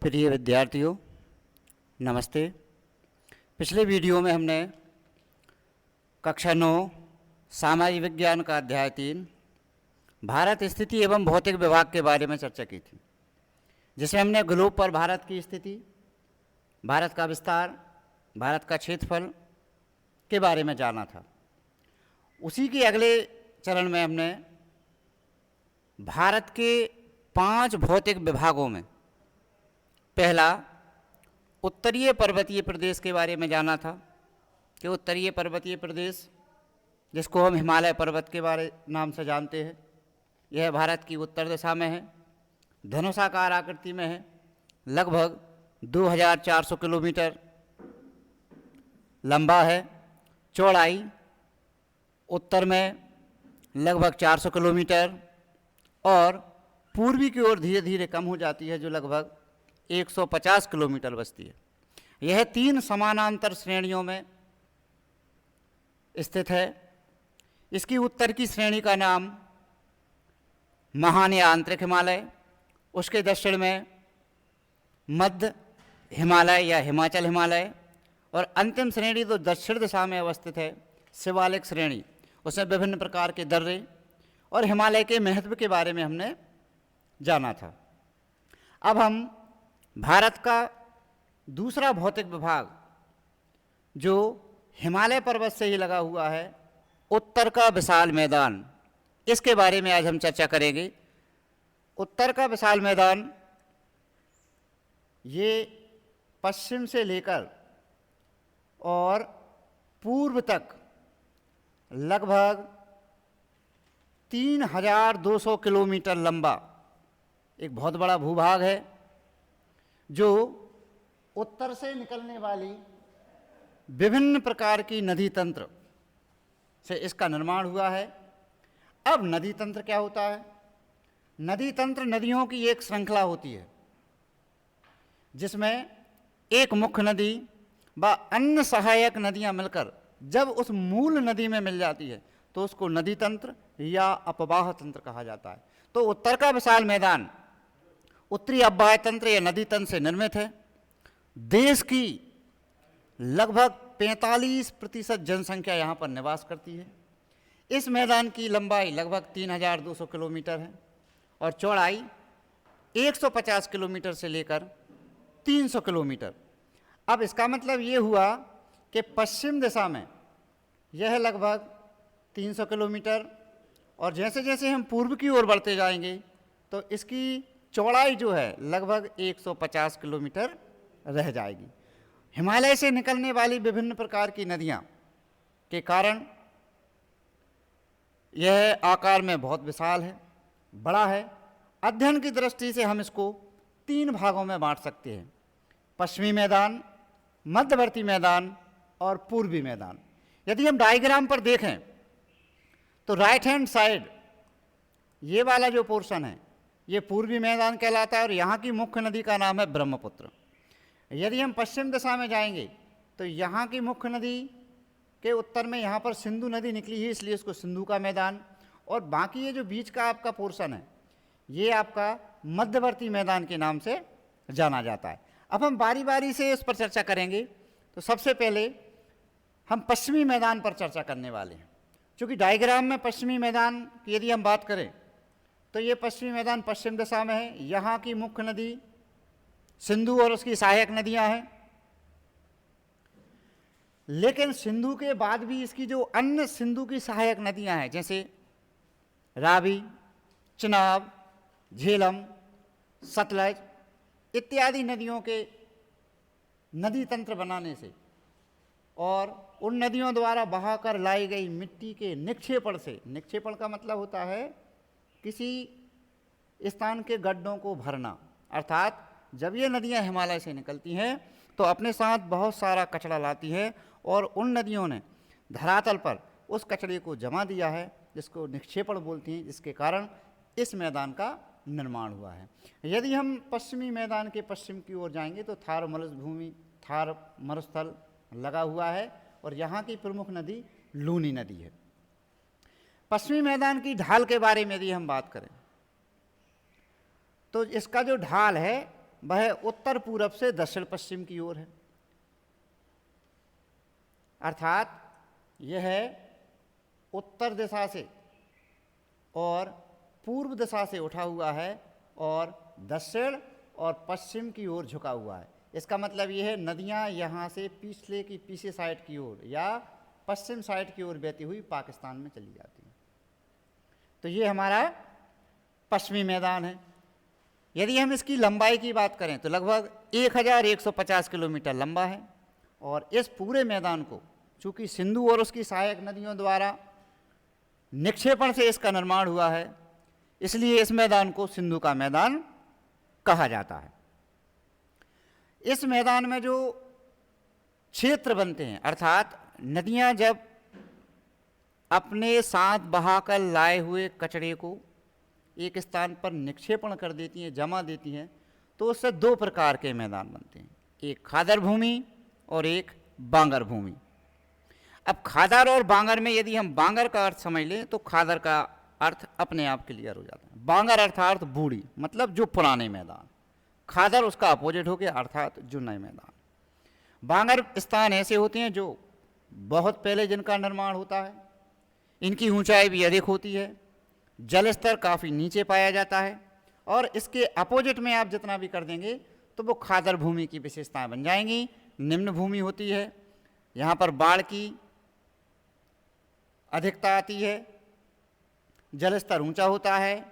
प्रिय विद्यार्थियों, नमस्ते। पिछले वीडियो में हमने कक्षा 9 सामाजिक विज्ञान का अध्याय 3 भारत स्थिति एवं भौतिक विभाग के बारे में चर्चा की थी, जिसमें हमने ग्लोब पर भारत की स्थिति, भारत का विस्तार, भारत का क्षेत्रफल के बारे में जाना था। उसी के अगले चरण में हमने भारत के 5 भौतिक विभागों में पहला उत्तरीय पर्वतीय प्रदेश के बारे में जाना था कि उत्तरीय पर्वतीय प्रदेश, जिसको हम हिमालय पर्वत के बारे नाम से जानते हैं, यह भारत की उत्तर दिशा में है, धनुषाकार आकृति में है, लगभग 2400 किलोमीटर लंबा है, चौड़ाई उत्तर में लगभग 400 किलोमीटर और पूर्वी की ओर धीरे धीरे कम हो जाती है, जो लगभग 150 किलोमीटर बचती है। यह 3 समानांतर श्रेणियों में स्थित है। इसकी उत्तर की श्रेणी का नाम महान या आंतरिक हिमालय, उसके दक्षिण में मध्य हिमालय या हिमाचल हिमालय, और अंतिम श्रेणी तो दक्षिण दिशा में अवस्थित है, शिवालिक श्रेणी। उसमें विभिन्न प्रकार के दर्रे और हिमालय के महत्व के बारे में हमने जाना था। अब हम भारत का दूसरा भौतिक विभाग, जो हिमालय पर्वत से ही लगा हुआ है, उत्तर का विशाल मैदान, इसके बारे में आज हम चर्चा करेंगे। उत्तर का विशाल मैदान ये पश्चिम से लेकर और पूर्व तक लगभग 3200 किलोमीटर लंबा एक बहुत बड़ा भूभाग है, जो उत्तर से निकलने वाली विभिन्न प्रकार की नदी तंत्र से इसका निर्माण हुआ है। अब नदी तंत्र क्या होता है? नदी तंत्र नदियों की एक श्रृंखला होती है, जिसमें एक मुख्य नदी व अन्य सहायक नदियां मिलकर जब उस मूल नदी में मिल जाती है तो उसको नदी तंत्र या अपवाह तंत्र कहा जाता है। तो उत्तर का विशाल मैदान उत्तरी अपवाह तंत्र या नदी तंत्र से निर्मित है। देश की लगभग 45% जनसंख्या यहाँ पर निवास करती है। इस मैदान की लंबाई लगभग 3200 किलोमीटर है और चौड़ाई 150 किलोमीटर से लेकर 300 किलोमीटर। अब इसका मतलब ये हुआ कि पश्चिम दिशा में यह लगभग 300 किलोमीटर, और जैसे जैसे हम पूर्व की ओर बढ़ते जाएंगे तो इसकी चौड़ाई जो है लगभग 150 किलोमीटर रह जाएगी। हिमालय से निकलने वाली विभिन्न प्रकार की नदियां के कारण यह आकार में बहुत विशाल है, बड़ा है। अध्ययन की दृष्टि से हम इसको 3 भागों में बांट सकते हैं: पश्चिमी मैदान, मध्यवर्ती मैदान और पूर्वी मैदान। यदि हम डायग्राम पर देखें तो राइट हैंड साइड ये वाला जो पोर्शन है ये पूर्वी मैदान कहलाता है और यहाँ की मुख्य नदी का नाम है ब्रह्मपुत्र। यदि हम पश्चिम दिशा में जाएंगे तो यहाँ की मुख्य नदी के उत्तर में यहाँ पर सिंधु नदी निकली है, इसलिए इसको सिंधु का मैदान, और बाकी ये जो बीच का आपका पोर्शन है ये आपका मध्यवर्ती मैदान के नाम से जाना जाता है। अब हम बारी बारी से इस पर चर्चा करेंगे। तो सबसे पहले हम पश्चिमी मैदान पर चर्चा करने वाले हैं। चूँकि डायग्राम में पश्चिमी मैदान की यदि हम बात करें तो ये पश्चिमी मैदान पश्चिम दिशा में है। यहाँ की मुख्य नदी सिंधु और उसकी सहायक नदियाँ हैं, लेकिन सिंधु के बाद भी इसकी जो अन्य सिंधु की सहायक नदियाँ हैं, जैसे रावी, चिनाब, झेलम, सतलज इत्यादि नदियों के नदी तंत्र बनाने से और उन नदियों द्वारा बहाकर लाई गई मिट्टी के निक्षेपण से, निक्षेपण का मतलब होता है किसी स्थान के गड्ढों को भरना, अर्थात जब ये नदियां हिमालय से निकलती हैं तो अपने साथ बहुत सारा कचरा लाती हैं और उन नदियों ने धरातल पर उस कचरे को जमा दिया है, जिसको निक्षेपण बोलती हैं, जिसके कारण इस मैदान का निर्माण हुआ है। यदि हम पश्चिमी मैदान के पश्चिम की ओर जाएंगे तो थार मरुभूमि, थार मरुस्थल लगा हुआ है और यहाँ की प्रमुख नदी लूनी नदी है। पश्चिमी मैदान की ढाल के बारे में यदि हम बात करें तो इसका जो ढाल है वह उत्तर पूरब से दक्षिण पश्चिम की ओर है, अर्थात यह उत्तर दिशा से और पूर्व दिशा से उठा हुआ है और दक्षिण और पश्चिम की ओर झुका हुआ है। इसका मतलब यह है नदियां यहाँ से पिछले की पीछे साइड की ओर या पश्चिम साइड की ओर बहती हुई पाकिस्तान में चली जाती है। तो ये हमारा पश्चिमी मैदान है। यदि हम इसकी लंबाई की बात करें तो लगभग 1150 किलोमीटर लंबा है और इस पूरे मैदान को चूँकि सिंधु और उसकी सहायक नदियों द्वारा निक्षेपण से इसका निर्माण हुआ है, इसलिए इस मैदान को सिंधु का मैदान कहा जाता है। इस मैदान में जो क्षेत्र बनते हैं, अर्थात नदियां जब अपने साथ बहाकर लाए हुए कचरे को एक स्थान पर निक्षेपण कर देती हैं, जमा देती हैं, तो उससे दो प्रकार के मैदान बनते हैं, एक खादर भूमि और एक बांगर भूमि। अब खादर और बांगर में यदि हम बांगर का अर्थ समझ लें तो खादर का अर्थ अपने आप क्लियर हो जाता है। बांगर अर्थात बूढ़ी, मतलब जो पुराने मैदान। खादर उसका अपोजिट हो गया, अर्थात जो नए मैदान। बांगर स्थान ऐसे होते हैं जो बहुत पहले जिनका निर्माण होता है, इनकी ऊंचाई भी अधिक होती है, जल स्तर काफ़ी नीचे पाया जाता है और इसके अपोजिट में आप जितना भी कर देंगे तो वो खादर भूमि की विशेषताएं बन जाएंगी। निम्न भूमि होती है, यहाँ पर बाढ़ की अधिकता आती है, जल स्तर ऊंचा होता है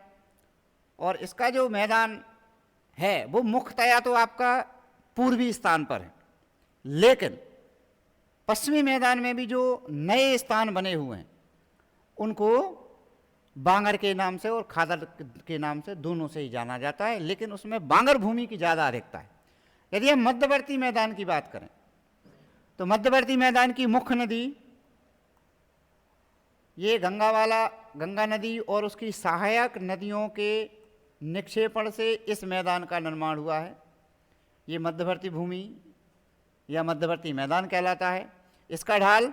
और इसका जो मैदान है वो मुख्यतया तो आपका पूर्वी स्थान पर है, लेकिन पश्चिमी मैदान में भी जो नए स्थान बने हुए हैं उनको बांगर के नाम से और खादर के नाम से दोनों से ही जाना जाता है, लेकिन उसमें बांगर भूमि की ज़्यादा अधिकता है। यदि हम मध्यवर्ती मैदान की बात करें तो मध्यवर्ती मैदान की मुख्य नदी ये गंगा नदी और उसकी सहायक नदियों के निक्षेपण से इस मैदान का निर्माण हुआ है। ये मध्यवर्ती भूमि या मध्यवर्ती मैदान कहलाता है। इसका ढाल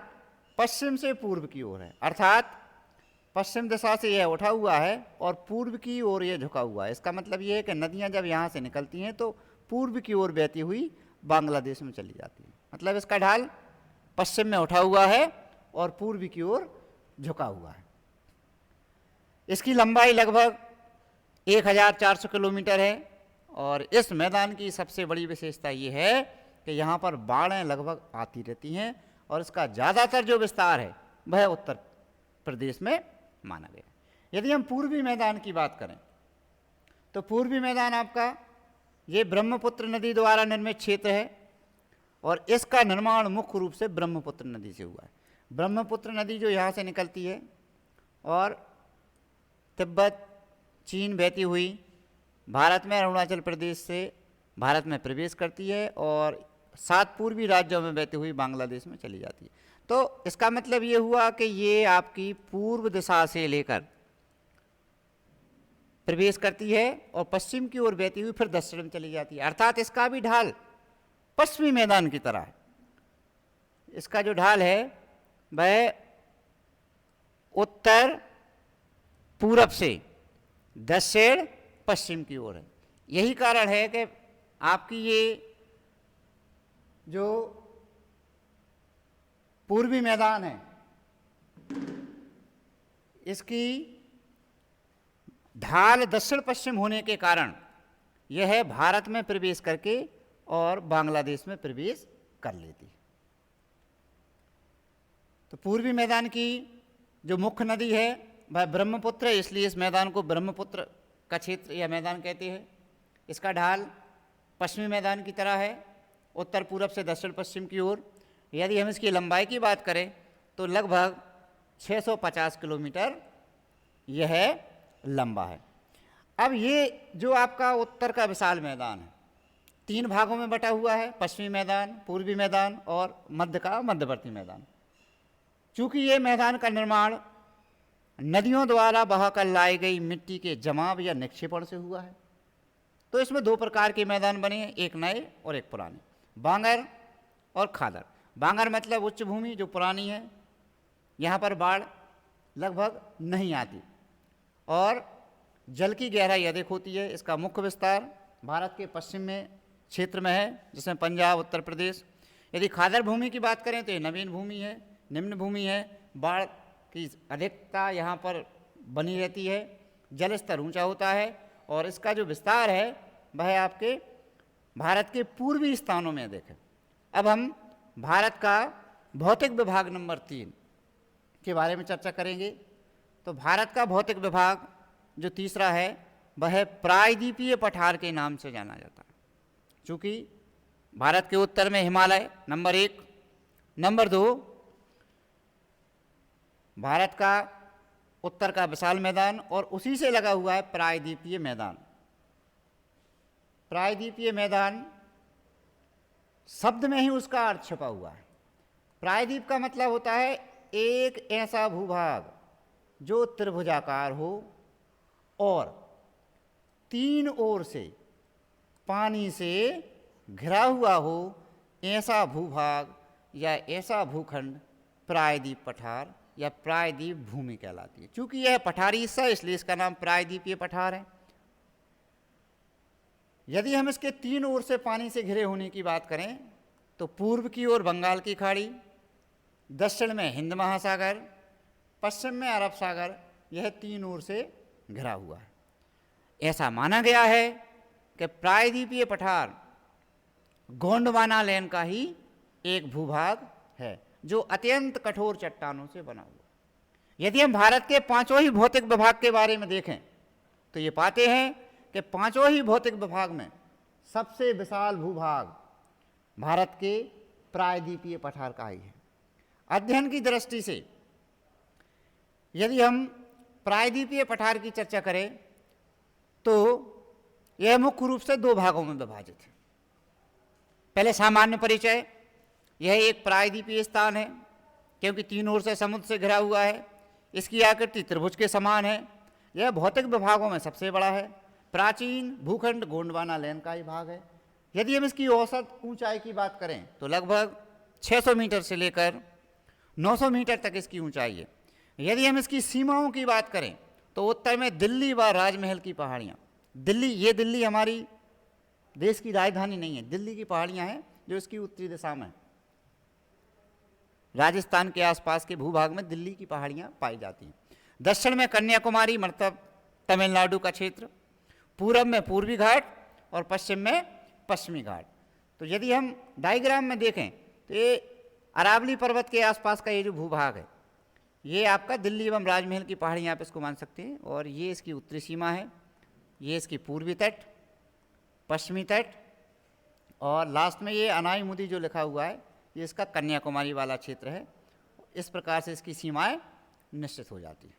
पश्चिम से पूर्व की ओर है, अर्थात पश्चिम दिशा से यह उठा हुआ है और पूर्व की ओर यह झुका हुआ है। इसका मतलब यह है कि नदियां जब यहाँ से निकलती हैं तो पूर्व की ओर बहती हुई बांग्लादेश में चली जाती है। मतलब इसका ढाल पश्चिम में उठा हुआ है और पूर्व की ओर झुका हुआ है। इसकी लंबाई लगभग 1400 किलोमीटर है और इस मैदान की सबसे बड़ी विशेषता ये है कि यहाँ पर बाढ़ें लगभग आती रहती हैं और इसका ज़्यादातर जो विस्तार है वह उत्तर प्रदेश में माना गया। यदि हम पूर्वी मैदान की बात करें तो पूर्वी मैदान आपका ये ब्रह्मपुत्र नदी द्वारा निर्मित क्षेत्र है और इसका निर्माण मुख्य रूप से ब्रह्मपुत्र नदी से हुआ है। ब्रह्मपुत्र नदी जो यहाँ से निकलती है और तिब्बत चीन बहती हुई भारत में अरुणाचल प्रदेश से भारत में प्रवेश करती है और 7 पूर्वी राज्यों में बहती हुई बांग्लादेश में चली जाती है। तो इसका मतलब ये हुआ कि ये आपकी पूर्व दिशा से लेकर प्रवेश करती है और पश्चिम की ओर बहती हुई फिर दक्षिण में चली जाती है, अर्थात इसका भी ढाल पश्चिमी मैदान की तरह है। इसका जो ढाल है वह उत्तर पूरब से दक्षिण पश्चिम की ओर है। यही कारण है कि आपकी ये जो पूर्वी मैदान है इसकी ढाल दक्षिण पश्चिम होने के कारण यह भारत में प्रवेश करके और बांग्लादेश में प्रवेश कर लेती है। तो पूर्वी मैदान की जो मुख्य नदी है वह ब्रह्मपुत्र है, इसलिए इस मैदान को ब्रह्मपुत्र का क्षेत्र या मैदान कहते हैं। इसका ढाल पश्चिमी मैदान की तरह है, उत्तर पूरब से दक्षिण पश्चिम की ओर। यदि हम इसकी लंबाई की बात करें तो लगभग 650 किलोमीटर यह लंबा है। अब ये जो आपका उत्तर का विशाल मैदान है 3 भागों में बटा हुआ है, पश्चिमी मैदान, पूर्वी मैदान और मध्य का मध्यवर्ती मैदान। चूँकि ये मैदान का निर्माण नदियों द्वारा बहाकर लाई गई मिट्टी के जमाव या निक्षेपण से हुआ है, तो इसमें 2 प्रकार के मैदान बने हैं, एक नए और एक पुराने, बांगर और खादर। बांगर मतलब उच्च भूमि जो पुरानी है, यहाँ पर बाढ़ लगभग नहीं आती और जल की गहराई अधिक होती है। इसका मुख्य विस्तार भारत के पश्चिम में क्षेत्र में है, जिसमें पंजाब, उत्तर प्रदेश। यदि खादर भूमि की बात करें तो ये नवीन भूमि है, निम्न भूमि है। बाढ़ की अधिकता यहाँ पर बनी रहती है, जल स्तर ऊंचा होता है और इसका जो विस्तार है वह आपके भारत के पूर्वी स्थानों में देखें। अब हम भारत का भौतिक विभाग नंबर 3 के बारे में चर्चा करेंगे। तो भारत का भौतिक विभाग जो तीसरा है वह प्रायद्वीपीय पठार के नाम से जाना जाता है। चूँकि भारत के उत्तर में हिमालय नंबर 1, नंबर 2 भारत का उत्तर का विशाल मैदान और उसी से लगा हुआ है प्रायद्वीपीय मैदान। प्रायद्वीपीय मैदान शब्द में ही उसका अर्थ छुपा हुआ है। प्रायद्वीप का मतलब होता है एक ऐसा भूभाग जो त्रिभुजाकार हो और 3 ओर से पानी से घिरा हुआ हो, ऐसा भूभाग या ऐसा भूखंड प्रायद्वीप पठार या प्रायद्वीप भूमि कहलाती है। चूंकि यह पठारी हिस्सा है इसलिए इसका नाम प्रायद्वीपीय पठार है। यदि हम इसके 3 ओर से पानी से घिरे होने की बात करें तो पूर्व की ओर बंगाल की खाड़ी, दक्षिण में हिंद महासागर, पश्चिम में अरब सागर, यह 3 ओर से घिरा हुआ है। ऐसा माना गया है कि प्रायद्वीपीय पठार गोंडवाना लैंड का ही एक भूभाग है जो अत्यंत कठोर चट्टानों से बना हुआ। यदि हम भारत के 5 ही भौतिक विभाग के बारे में देखें तो ये पाते हैं कि 5 ही भौतिक विभाग में सबसे विशाल भूभाग भारत के प्रायद्वीपीय पठार का ही है। अध्ययन की दृष्टि से यदि हम प्रायद्वीपीय पठार की चर्चा करें तो यह मुख्य रूप से 2 भागों में विभाजित है। पहले सामान्य परिचय, यह एक प्रायद्वीपीय स्थान है क्योंकि 3 ओर से समुद्र से घिरा हुआ है। इसकी आकृति त्रिभुज के समान है। यह भौतिक विभागों में सबसे बड़ा है। प्राचीन भूखंड गोंडवाना लैंड का ही भाग है। यदि हम इसकी औसत ऊंचाई की बात करें तो लगभग 600 मीटर से लेकर 900 मीटर तक इसकी ऊंचाई है। यदि हम इसकी सीमाओं की बात करें तो उत्तर में दिल्ली व राजमहल की पहाड़ियाँ, दिल्ली हमारी देश की राजधानी नहीं है, दिल्ली की पहाड़ियाँ हैं जो इसकी उत्तरी दिशा में है। राजस्थान के आसपास के भूभाग में दिल्ली की पहाड़ियाँ पाई जाती हैं। दक्षिण में कन्याकुमारी मतलब तमिलनाडु का क्षेत्र, पूरब में पूर्वी घाट और पश्चिम में पश्चिमी घाट। तो यदि हम डायग्राम में देखें तो ये अरावली पर्वत के आसपास का ये जो भूभाग है ये आपका दिल्ली एवं राजमहल की पहाड़ियाँ आप इसको मान सकते हैं। और ये इसकी उत्तरी सीमा है, ये इसकी पूर्वी तट, पश्चिमी तट और लास्ट में ये अनाईमुदी जो लिखा हुआ है ये इसका कन्याकुमारी वाला क्षेत्र है। इस प्रकार से इसकी सीमाएं निश्चित हो जाती हैं।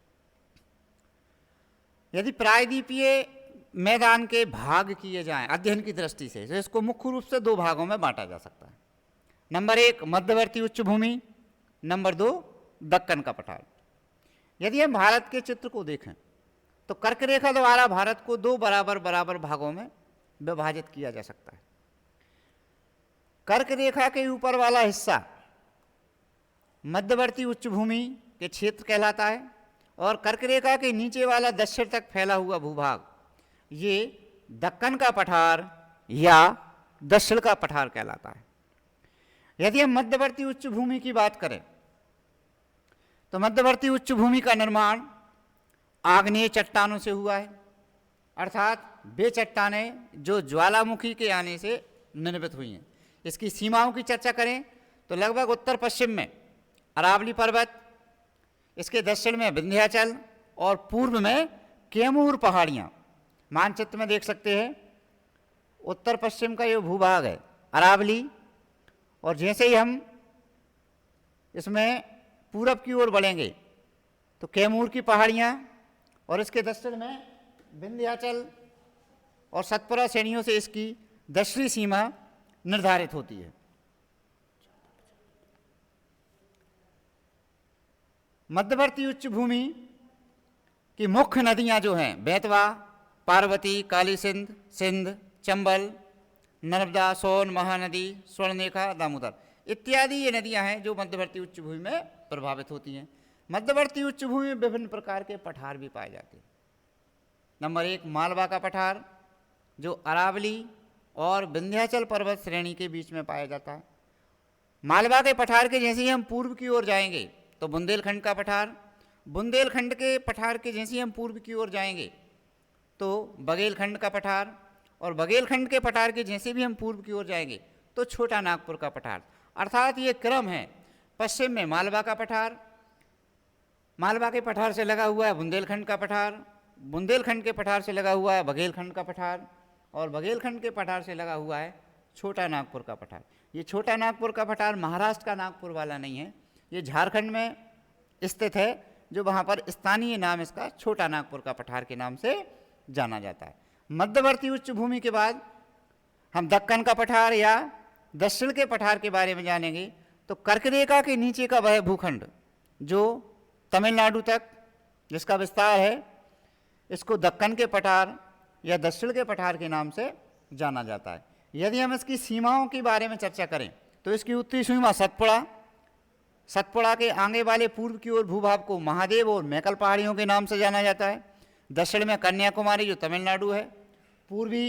यदि प्रायद्वीपीय मैदान के भाग किए जाएं अध्ययन की दृष्टि से तो इसको मुख्य रूप से 2 भागों में बांटा जा सकता है। नंबर 1 मध्यवर्ती उच्च भूमि, नंबर 2 दक्कन का पठार। यदि हम भारत के चित्र को देखें तो कर्क रेखा द्वारा भारत को 2 बराबर भागों में विभाजित किया जा सकता है। कर्क रेखा के ऊपर वाला हिस्सा मध्यवर्ती उच्च भूमि के क्षेत्र कहलाता है और कर्क रेखा के नीचे वाला दक्षिण तक फैला हुआ भूभाग ये दक्कन का पठार या दक्षिण का पठार कहलाता है। यदि हम मध्यवर्ती उच्च भूमि की बात करें तो मध्यवर्ती उच्च भूमि का निर्माण आग्नेय चट्टानों से हुआ है, अर्थात वे चट्टानें जो ज्वालामुखी के आने से निर्मित हुई हैं। इसकी सीमाओं की चर्चा करें तो लगभग उत्तर पश्चिम में अरावली पर्वत, इसके दक्षिण में विंध्याचल और पूर्व में कैमूर पहाड़ियाँ। मानचित्र में देख सकते हैं उत्तर पश्चिम का ये भूभाग है अरावली, और जैसे ही हम इसमें पूरब की ओर बढ़ेंगे तो कैमूर की पहाड़ियाँ और इसके दक्षिण में विंध्याचल और सतपुरा श्रेणियों से इसकी दक्षिणी सीमा निर्धारित होती है। मध्यवर्ती उच्च भूमि की मुख्य नदियां जो हैं बेतवा, पार्वती, काली सिंध, सिंध, चंबल, नर्मदा, सोन, महानदी, स्वर्णरेखा, दामोदर इत्यादि ये नदियां हैं जो मध्यवर्ती उच्च भूमि में प्रभावित होती हैं। मध्यवर्ती उच्च भूमि में विभिन्न प्रकार के पठार भी पाए जाते हैं। नंबर 1 मालवा का पठार, जो अरावली और विंध्याचल पर्वत श्रेणी के बीच में पाया जाता है। मालवा के पठार के जैसे ही हम पूर्व की ओर जाएंगे तो बुंदेलखंड का पठार, बुंदेलखंड के पठार के जैसे ही हम पूर्व की ओर जाएंगे तो बघेलखंड का पठार, और बघेलखंड के पठार के जैसे भी हम पूर्व की ओर जाएंगे तो छोटा नागपुर का पठार। अर्थात ये क्रम है। पश्चिम में मालवा का पठार, मालवा के पठार से लगा हुआ है बुंदेलखंड का पठार, बुंदेलखंड के पठार से लगा हुआ है बघेलखंड का पठार, और बघेलखंड के पठार से लगा हुआ है छोटा नागपुर का पठार। ये छोटा नागपुर का पठार महाराष्ट्र का नागपुर वाला नहीं है, ये झारखंड में स्थित है, जो वहाँ पर स्थानीय नाम इसका छोटा नागपुर का पठार के नाम से जाना जाता है। मध्यवर्ती उच्च भूमि के बाद हम दक्कन का पठार या दक्षिण के पठार के बारे में जानेंगे। तो कर्क रेखा के नीचे का वह भूखंड जो तमिलनाडु तक जिसका विस्तार है, इसको दक्कन के पठार या दक्षिण के पठार के नाम से जाना जाता है। यदि हम इसकी सीमाओं के बारे में चर्चा करें तो इसकी उत्तरी सीमा सतपुड़ा, सतपुड़ा के आगे वाले पूर्व की ओर भूभाग को महादेव और मैकल पहाड़ियों के नाम से जाना जाता है। दक्षिण में कन्याकुमारी जो तमिलनाडु है, पूर्वी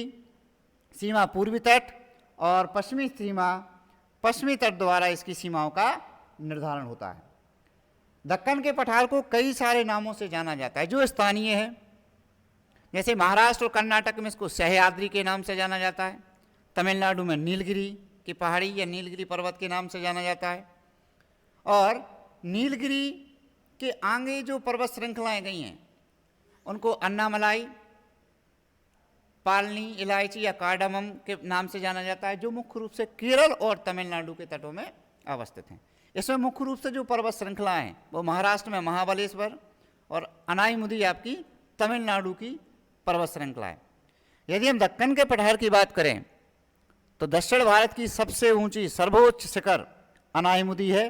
सीमा पूर्वी तट और पश्चिमी सीमा पश्चिमी तट द्वारा इसकी सीमाओं का निर्धारण होता है। दक्कन के पठार को कई सारे नामों से जाना जाता है जो स्थानीय है, जैसे महाराष्ट्र और कर्नाटक में इसको सह्याद्री के नाम से जाना जाता है, तमिलनाडु में नीलगिरी की पहाड़ी या नीलगिरी पर्वत के नाम से जाना जाता है, और नीलगिरी के आगे जो पर्वत श्रृंखलाएं गई हैं उनको अन्नामलाई, पालनी, इलायची या कार्डामम के नाम से जाना जाता है, जो मुख्य रूप से केरल और तमिलनाडु के तटों में अवस्थित हैं। इसमें मुख्य रूप से जो पर्वत श्रृंखलाएं हैं वो महाराष्ट्र में महाबलेश्वर और अनाईमुदी आपकी तमिलनाडु की पर्वत श्रृंखला है। यदि हम दक्कन के पठार की बात करें तो दक्षिण भारत की सबसे ऊंची सर्वोच्च शिखर अनाईमुदी है।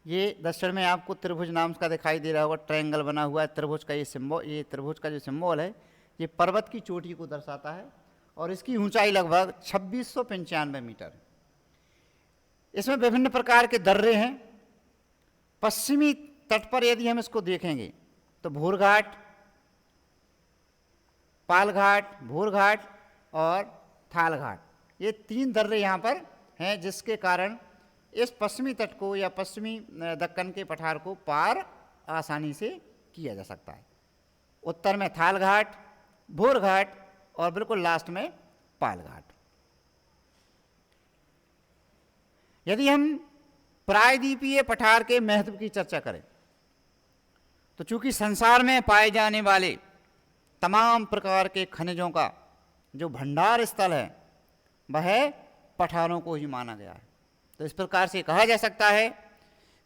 ये दक्षिण में आपको त्रिभुज नाम का दिखाई दे रहा होगा, ट्रायंगल बना हुआ है, त्रिभुज का ये सिंबल, ये त्रिभुज का जो सिंबल है ये पर्वत की चोटी को दर्शाता है और इसकी ऊंचाई लगभग 2695 मीटर है। इसमें विभिन्न प्रकार के दर्रे हैं। पश्चिमी तट पर यदि हम इसको देखेंगे तो भूरघाट, पालघाट, भूरघाट और थालघाट, ये 3 दर्रे यहाँ पर हैं, जिसके कारण इस पश्चिमी तट को या पश्चिमी दक्कन के पठार को पार आसानी से किया जा सकता है। उत्तर में थालघाट, भूरघाट और बिल्कुल लास्ट में पालघाट। यदि हम प्रायद्वीपीय पठार के महत्व की चर्चा करें तो चूंकि संसार में पाए जाने वाले तमाम प्रकार के खनिजों का जो भंडार स्थल है वह पठारों को ही माना गया है, तो इस प्रकार से कहा जा सकता है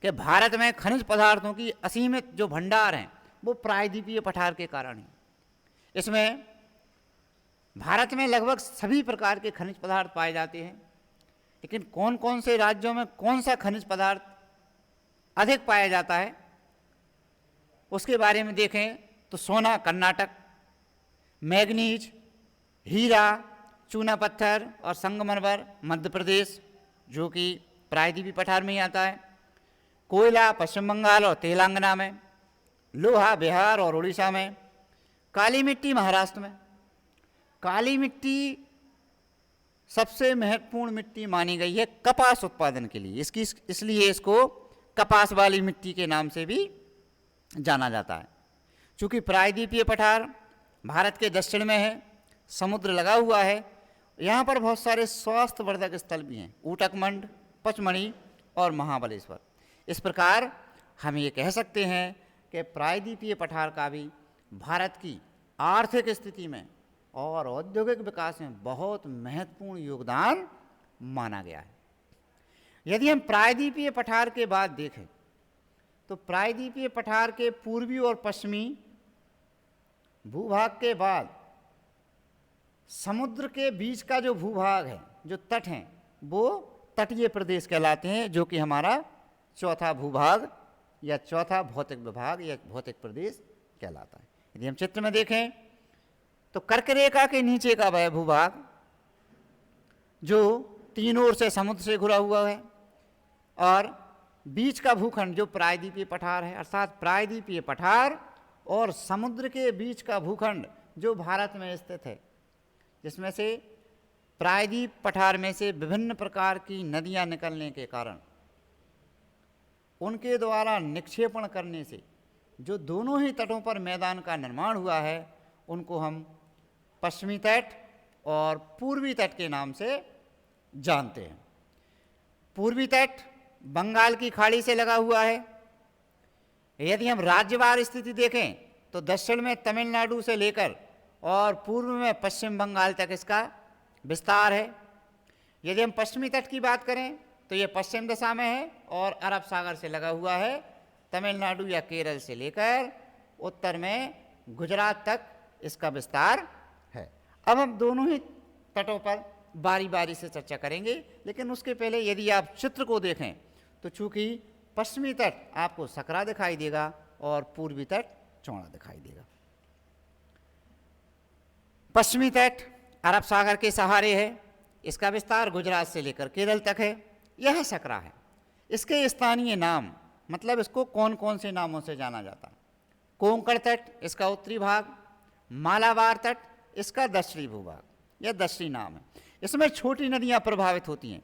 कि भारत में खनिज पदार्थों की असीमित जो भंडार हैं वो प्रायद्वीपीय पठार के कारण है। इसमें भारत में लगभग सभी प्रकार के खनिज पदार्थ पाए जाते हैं, लेकिन कौन कौन से राज्यों में कौन सा खनिज पदार्थ अधिक पाया जाता है उसके बारे में देखें तो सोना कर्नाटक, मैग्नीज, हीरा, चूना पत्थर और संगमरमर मध्य प्रदेश जो कि प्रायद्वीपीय पठार में ही आता है, कोयला पश्चिम बंगाल और तेलंगाना में, लोहा बिहार और उड़ीसा में, काली मिट्टी महाराष्ट्र में। काली मिट्टी सबसे महत्वपूर्ण मिट्टी मानी गई है कपास उत्पादन के लिए, इसलिए इसको कपास वाली मिट्टी के नाम से भी जाना जाता है। चूँकि प्रायद्वीपीय पठार भारत के दक्षिण में है, समुद्र लगा हुआ है, यहाँ पर बहुत सारे स्वास्थ्यवर्धक स्थल भी हैं, ऊटकमंड, पचमढ़ी और महाबलेश्वर। इस प्रकार हम ये कह सकते हैं कि प्रायद्वीपीय पठार का भी भारत की आर्थिक स्थिति में और औद्योगिक विकास में बहुत महत्वपूर्ण योगदान माना गया है। यदि हम प्रायद्वीपीय पठार के बाद देखें तो प्रायद्वीपीय पठार के पूर्वी और पश्चिमी भूभाग के बाद समुद्र के बीच का जो भूभाग है, जो तट हैं, वो तटीय प्रदेश कहलाते हैं, जो कि हमारा चौथा भूभाग या चौथा भौतिक विभाग या भौतिक प्रदेश कहलाता है। यदि हम चित्र में देखें तो कर्क रेखा के नीचे का वह भूभाग जो 3 ओर से समुद्र से घुरा हुआ है और बीच का भूखंड जो प्रायद्वीपीय पठार है, अर्थात प्रायद्वीपीय पठार और समुद्र के बीच का भूखंड जो भारत में स्थित है जिसमें से प्रायद्वीप पठार में से विभिन्न प्रकार की नदियां निकलने के कारण उनके द्वारा निक्षेपण करने से जो दोनों ही तटों पर मैदान का निर्माण हुआ है, उनको हम पश्चिमी तट और पूर्वी तट के नाम से जानते हैं। पूर्वी तट बंगाल की खाड़ी से लगा हुआ है। यदि हम राज्यवार स्थिति देखें तो दक्षिण में तमिलनाडु से लेकर और पूर्व में पश्चिम बंगाल तक इसका विस्तार है। यदि हम पश्चिमी तट की बात करें तो ये पश्चिम दिशा में है और अरब सागर से लगा हुआ है, तमिलनाडु या केरल से लेकर उत्तर में गुजरात तक इसका विस्तार है। अब हम दोनों ही तटों पर बारी बारी से चर्चा करेंगे, लेकिन उसके पहले यदि आप चित्र को देखें तो चूंकि पश्चिमी तट आपको सकरा दिखाई देगा और पूर्वी तट चौड़ा दिखाई देगा। पश्चिमी तट अरब सागर के सहारे है, इसका विस्तार गुजरात से लेकर केरल तक है। यह सकरा है। इसके स्थानीय नाम मतलब इसको कौन कौन से नामों से जाना जाता है? कोंकण तट इसका उत्तरी भाग, मालाबार तट इसका दक्षिणी भूभाग, यह दक्षिणी नाम है। इसमें छोटी नदियां प्रभावित होती हैं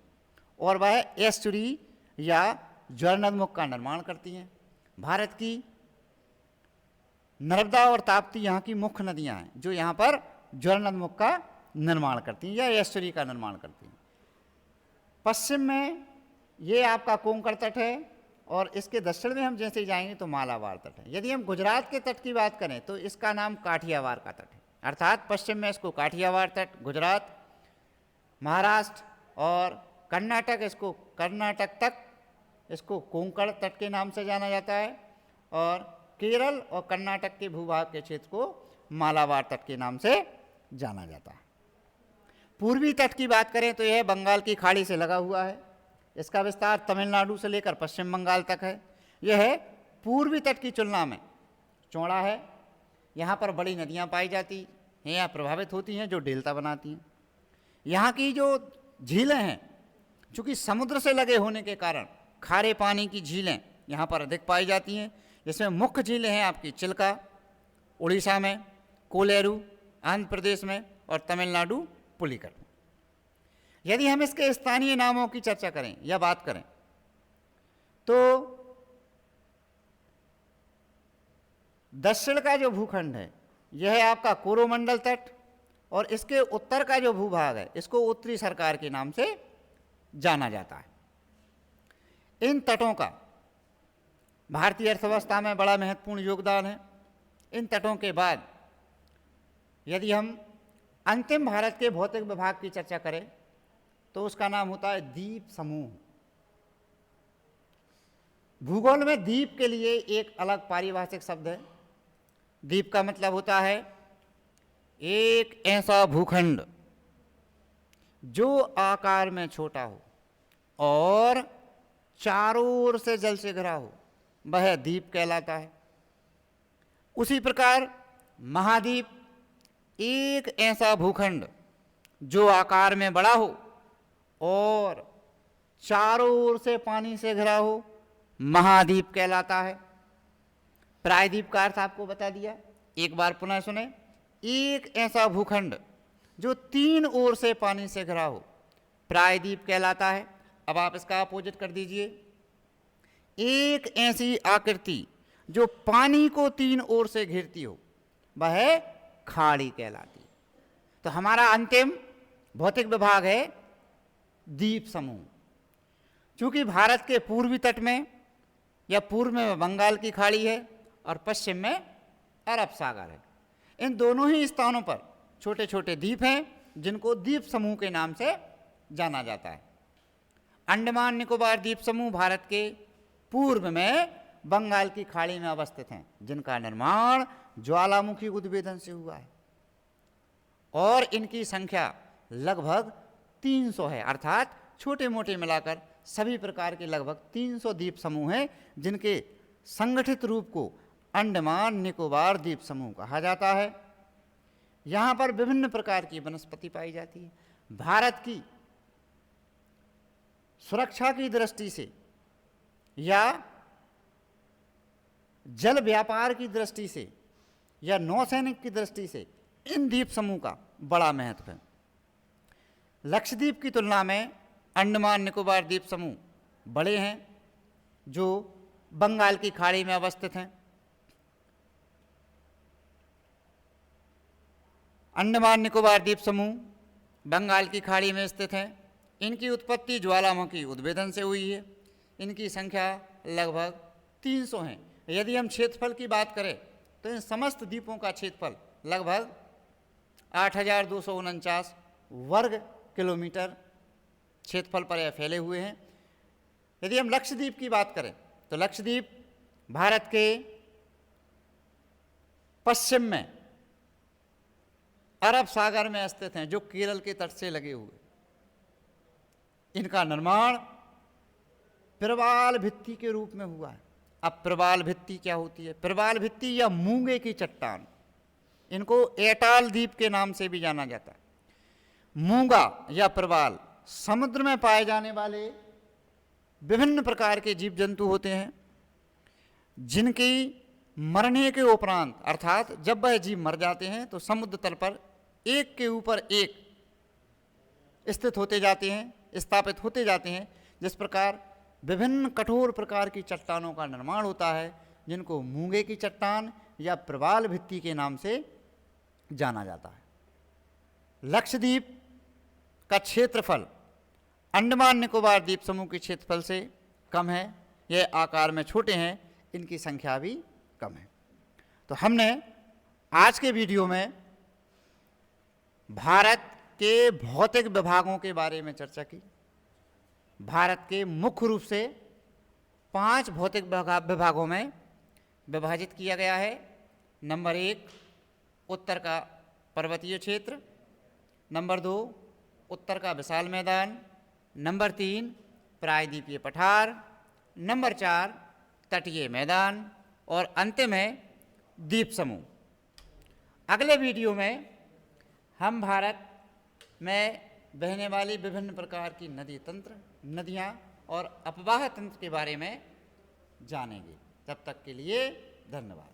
और वह एस्चुरी या ज्वारनदमुख का निर्माण करती हैं। भारत की नर्मदा और ताप्ती यहाँ की मुख्य नदियां हैं जो यहाँ पर ज्वारनदमुख का निर्माण करती हैं या एस्चुरी का निर्माण करती हैं। पश्चिम में ये आपका कोंकण तट है और इसके दक्षिण में हम जैसे जाएंगे तो मालाबार तट है। यदि हम गुजरात के तट की बात करें तो इसका नाम काठियावाड़ का तट है, अर्थात पश्चिम में इसको काठियावाड़ तट, गुजरात, महाराष्ट्र और कर्नाटक इसको कर्नाटक तक इसको कोंकण तट के नाम से जाना जाता है और केरल और कर्नाटक के भूभाग के क्षेत्र को मालाबार तट के नाम से जाना जाता है। पूर्वी तट की बात करें तो यह बंगाल की खाड़ी से लगा हुआ है। इसका विस्तार तमिलनाडु से लेकर पश्चिम बंगाल तक है। यह पूर्वी तट की तुलना में चौड़ा है। यहाँ पर बड़ी नदियाँ पाई जाती हैं या प्रभावित होती हैं जो डेल्टा बनाती हैं। यहाँ की जो झीलें हैं, चूँकि समुद्र से लगे होने के कारण खारे पानी की झीलें यहाँ पर अधिक पाई जाती हैं। इसमें मुख्य झीलें हैं आपकी चिल्का उड़ीसा में, कोलेरू आंध्र प्रदेश में और तमिलनाडु पुलिकट। यदि हम इसके स्थानीय नामों की चर्चा करें या बात करें तो दक्षिण का जो भूखंड है यह है आपका कोरोमंडल तट और इसके उत्तर का जो भूभाग है इसको उत्तरी सरकार के नाम से जाना जाता है। इन तटों का भारतीय अर्थव्यवस्था में बड़ा महत्वपूर्ण योगदान है। इन तटों के बाद यदि हम अंतिम भारत के भौतिक विभाग की चर्चा करें तो उसका नाम होता है द्वीप समूह। भूगोल में द्वीप के लिए एक अलग पारिभाषिक शब्द है। द्वीप का मतलब होता है एक ऐसा भूखंड जो आकार में छोटा हो और चारों ओर से जल से घिरा हो, वह द्वीप कहलाता है। उसी प्रकार महाद्वीप एक ऐसा भूखंड जो आकार में बड़ा हो और चारों ओर से पानी से घिरा हो, महाद्वीप कहलाता है। प्रायद्वीप का अर्थ आपको बता दिया, एक बार पुनः सुने। एक ऐसा भूखंड जो तीन ओर से पानी से घिरा हो, प्रायद्वीप कहलाता है। अब आप इसका अपोजिट कर दीजिए। एक ऐसी आकृति जो पानी को तीन ओर से घेरती हो, वह खाड़ी कहलाती है। तो हमारा अंतिम भौतिक विभाग है द्वीप समूह। चूंकि भारत के पूर्वी तट में या पूर्व में बंगाल की खाड़ी है और पश्चिम में अरब सागर है, इन दोनों ही स्थानों पर छोटे छोटे द्वीप हैं जिनको द्वीप समूह के नाम से जाना जाता है। अंडमान निकोबार द्वीप समूह भारत के पूर्व में बंगाल की खाड़ी में अवस्थित हैं, जिनका निर्माण ज्वालामुखी उद्भेदन से हुआ है और इनकी संख्या लगभग 300 है, अर्थात छोटे मोटे मिलाकर सभी प्रकार के लगभग 300 द्वीप समूह हैं जिनके संगठित रूप को अंडमान निकोबार द्वीप समूह कहा जाता है। यहाँ पर विभिन्न प्रकार की वनस्पति पाई जाती है। भारत की सुरक्षा की दृष्टि से या जल व्यापार की दृष्टि से या नौसैनिक की दृष्टि से इन द्वीप समूह का बड़ा महत्व है। लक्षद्वीप की तुलना में अंडमान निकोबार द्वीप समूह बड़े हैं, जो बंगाल की खाड़ी में अवस्थित हैं। अंडमान निकोबार द्वीप समूह बंगाल की खाड़ी में स्थित हैं। इनकी उत्पत्ति ज्वालामुखी उद्भेदन से हुई है। इनकी संख्या लगभग 300 है। यदि हम क्षेत्रफल की बात करें तो इन समस्त द्वीपों का क्षेत्रफल लगभग 8,249 वर्ग किलोमीटर क्षेत्रफल पर यह फैले हुए हैं। यदि हम लक्षद्वीप की बात करें तो लक्षद्वीप भारत के पश्चिम में अरब सागर में स्थित हैं, जो केरल के तट से लगे हुए। इनका निर्माण प्रवाल भित्ति के रूप में हुआ है। अब प्रवाल भित्ति क्या होती है? प्रवाल भित्ति या मूंगे की चट्टान, इनको एटाल द्वीप के नाम से भी जाना जाता है। मूंगा या प्रवाल समुद्र में पाए जाने वाले विभिन्न प्रकार के जीव जंतु होते हैं, जिनकी मरने के उपरांत अर्थात जब वह जीव मर जाते हैं तो समुद्र तल पर एक के ऊपर एक स्थित होते जाते हैं, स्थापित होते जाते हैं। जिस प्रकार विभिन्न कठोर प्रकार की चट्टानों का निर्माण होता है, जिनको मूंगे की चट्टान या प्रवाल भित्ति के नाम से जाना जाता है। लक्षद्वीप का क्षेत्रफल अंडमान निकोबार द्वीप समूह के क्षेत्रफल से कम है। यह आकार में छोटे हैं, इनकी संख्या भी कम है। तो हमने आज के वीडियो में भारत के भौतिक विभागों के बारे में चर्चा की। भारत के मुख्य रूप से 5 भौतिक विभागों में विभाजित किया गया है। नंबर 1 उत्तर का पर्वतीय क्षेत्र, नंबर 2 उत्तर का विशाल मैदान, नंबर 3 प्रायद्वीपीय पठार, नंबर 4 तटीय मैदान और अंतिम है द्वीप समूह। अगले वीडियो में हम भारत में बहने वाली विभिन्न प्रकार की नदी तंत्र, नदियाँ और अपवाह तंत्र के बारे में जानेंगे। तब तक के लिए धन्यवाद।